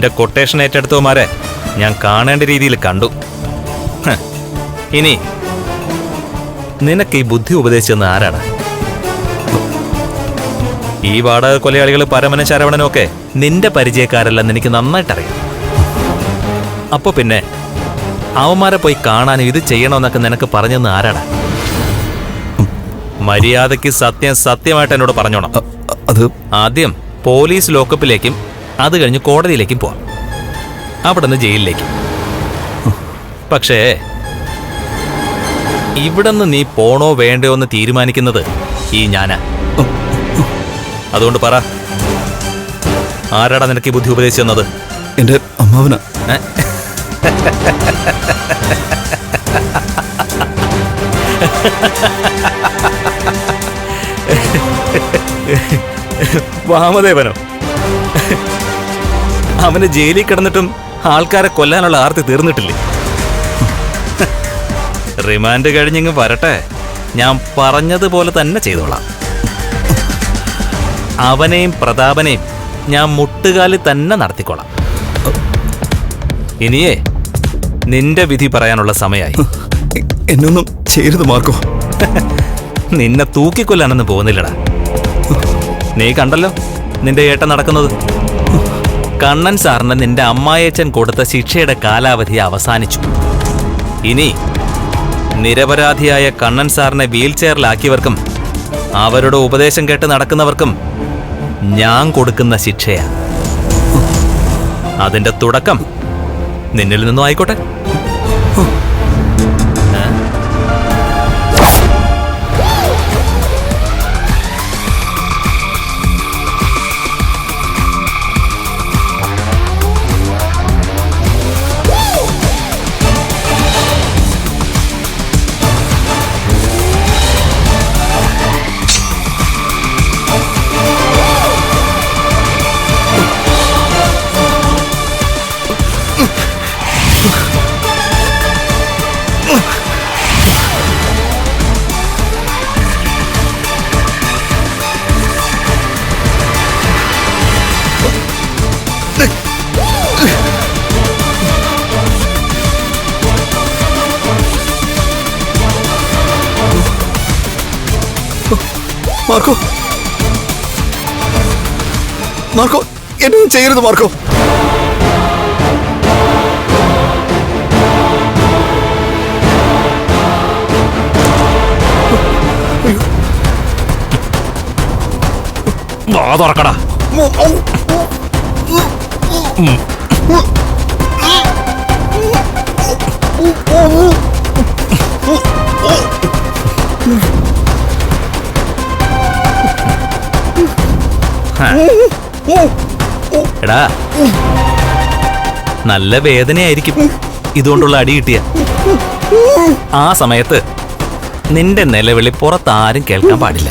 നിന്റെ കൊട്ടേഷൻ ഏറ്റെടുത്തവന്മാരെ ഞാൻ കാണേണ്ട രീതിയിൽ കണ്ടു. ഇനി നിനക്ക് ഈ ബുദ്ധി ഉപദേശിച്ചെന്ന് ആരാണ്? ഈ വാടക കൊലയാളികൾ പരമനും ശരവണനും ഒക്കെ നിന്റെ പരിചയക്കാരല്ലെന്ന് എനിക്ക് നന്നായിട്ടറിയാം. അപ്പൊ പിന്നെ അവന്മാരെ പോയി കാണാനും ഇത് ചെയ്യണമെന്നൊക്കെ നിനക്ക് പറഞ്ഞെന്ന് ആരാടാ? മര്യാദയ്ക്ക് സത്യമായിട്ട് എന്നോട് പറഞ്ഞോണം. അത് ആദ്യം പോലീസ് ലോക്കപ്പിലേക്കും അത് കഴിഞ്ഞ് കോടതിയിലേക്കും പോവാം, അവിടെ നിന്ന് ജയിലിലേക്കും. പക്ഷേ ഇവിടെ നിന്ന് നീ പോണോ വേണ്ടയോ എന്ന് തീരുമാനിക്കുന്നത് ഈ ഞാനാ. അതുകൊണ്ട് പറ, ആരാടാ നിനക്ക് ഈ ബുദ്ധി ഉപദേശിച്ചു തന്നത്? എന്റെ അമ്മാവനാ. വാമദേവനോ? അവന് ജയിലിൽ കിടന്നിട്ടും ആൾക്കാരെ കൊല്ലാനുള്ള ആർത്തി തീർന്നിട്ടില്ലേ? റിമാൻഡ് കഴിഞ്ഞിങ്ങ് വരട്ടെ, ഞാൻ പറഞ്ഞതുപോലെ തന്നെ ചെയ്തോളാം. അവനെയും പ്രതാപനെയും ഞാൻ മുട്ടുകാലിൽ തന്നെ നടത്തിക്കോളാം. ഇനിയേ നിന്റെ വിധി പറയാനുള്ള സമയമായി. എന്നൊന്നും ചെയ്യരുത് മാർക്കോ. നിന്നെ തൂക്കിക്കൊല്ലാനൊന്നും പോകുന്നില്ലടാ. നീ കണ്ടല്ലോ നിന്റെ ഏട്ടൻ നടക്കുന്നത്. കണ്ണൻ സാറിന് നിന്റെ അമ്മായച്ചൻ കൊടുത്ത ശിക്ഷയുടെ കാലാവധി അവസാനിച്ചു. ഇനി നിരപരാധിയായ കണ്ണൻ സാറിനെ വീൽ ചെയറിലാക്കിയവർക്കും അവരുടെ ഉപദേശം കേട്ട് നടക്കുന്നവർക്കും ഞാൻ കൊടുക്കുന്ന ശിക്ഷയാ. അതിന്റെ തുടക്കം നിന്നിൽ നിന്നും ആയിക്കോട്ടെ. മാർക്കോ, മാർക്കോ, എന്നൊന്നും ചെയ്യരുത് മാർക്കോ. വാ തുറക്കടാ. എടാ, നല്ല വേദനയായിരിക്കും ഇതുകൊണ്ടുള്ള അടി കിട്ടിയ. ആ സമയത്ത് നിന്റെ നിലവിളി പുറത്താരും കേൾക്കാൻ പാടില്ല.